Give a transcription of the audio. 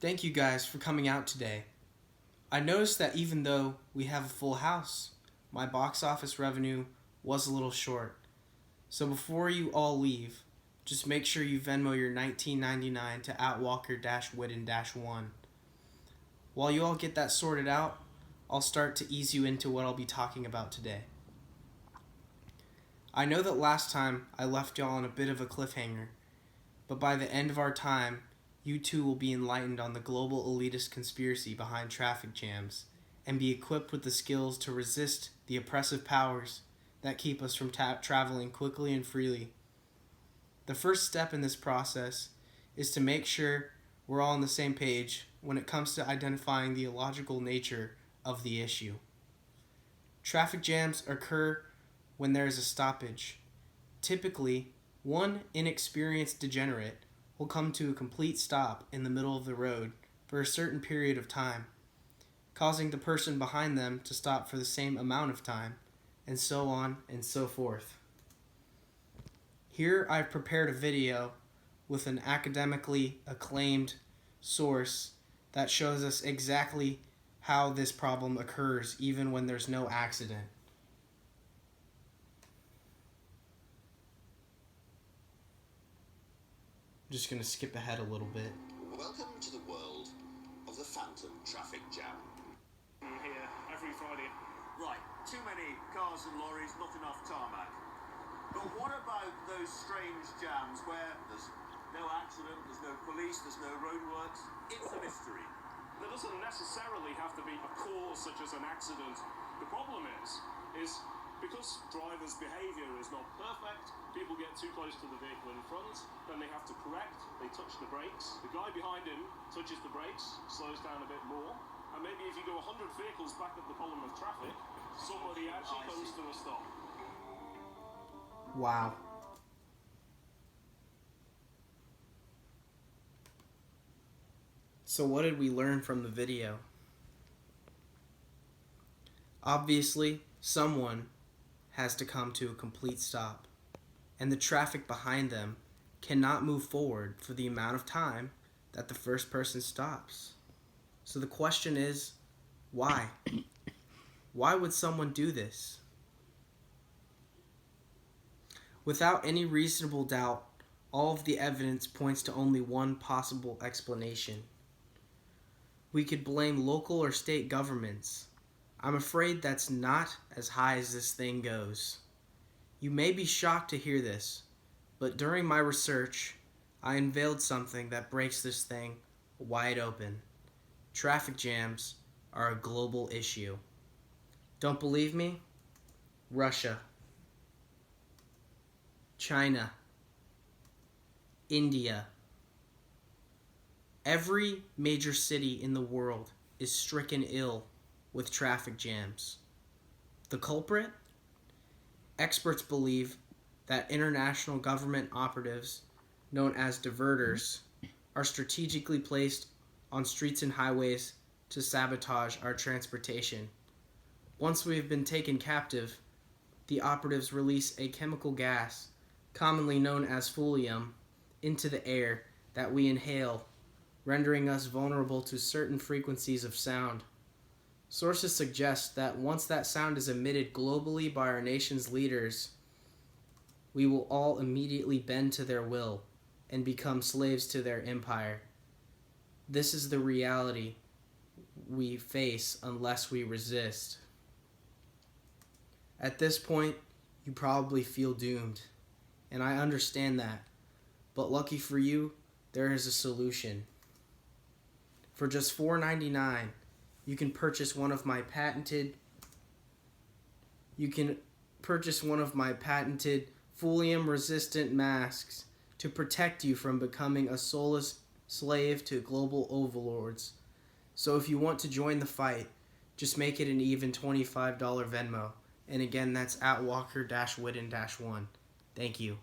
Thank you guys for coming out today. I noticed that even though we have a full house, my box office revenue was a little short. So before you all leave, just make sure you Venmo your $19.99 to Outwalker-Witten-1. While you all get that sorted out, I'll start to ease you into what I'll be talking about today. I know that last time I left y'all on a bit of a cliffhanger, but by the end of our time, you too will be enlightened on the global elitist conspiracy behind traffic jams and be equipped with the skills to resist the oppressive powers that keep us from traveling quickly and freely. The first step in this process is to make sure we're all on the same page when it comes to identifying the illogical nature of the issue. Traffic jams occur when there is a stoppage. Typically, one inexperienced degenerate will come to a complete stop in the middle of the road for a certain period of time, causing the person behind them to stop for the same amount of time, and so on and so forth. Here I've prepared a video with an academically acclaimed source that shows us exactly how this problem occurs even when there's no accident. I'm just going to skip ahead a little bit. Welcome to the world of the phantom traffic jam. Here every Friday. Right, too many cars and lorries, not enough tarmac. But what about those strange jams where there's no accident, there's no police, there's no roadworks? It's a mystery. There doesn't necessarily have to be a cause such as an accident. The problem is because drivers' behaviour is not perfect, people get too close to the vehicle in front, then they have to correct, they touch the brakes, the guy behind him touches the brakes, slows down a bit more, and maybe if you go 100 vehicles back at the column of traffic, somebody actually comes to a stop. Wow. So what did we learn from the video? Obviously, someone has to come to a complete stop, and the traffic behind them cannot move forward for the amount of time that the first person stops. So the question is, why? Why would someone do this? Without any reasonable doubt, all of the evidence points to only one possible explanation. We could blame local or state governments. I'm afraid that's not as high as this thing goes. You may be shocked to hear this, but during my research, I unveiled something that breaks this thing wide open. Traffic jams are a global issue. Don't believe me? Russia, China, India. Every major city in the world is stricken ill with traffic jams. The culprit? Experts believe that international government operatives, known as diverters, are strategically placed on streets and highways to sabotage our transportation. Once we have been taken captive, the operatives release a chemical gas, commonly known as thulium, into the air that we inhale, rendering us vulnerable to certain frequencies of sound. Sources suggest that once that sound is emitted globally by our nation's leaders, we will all immediately bend to their will and become slaves to their empire. This is the reality we face unless we resist. At this point, you probably feel doomed, and I understand that. But lucky for you, there is a solution. For just $4.99, you can purchase one of my patented thulium-resistant masks to protect you from becoming a soulless slave to global overlords. So if you want to join the fight, just make it an even $25 Venmo. And again, that's @Walker-Witten-1. Thank you.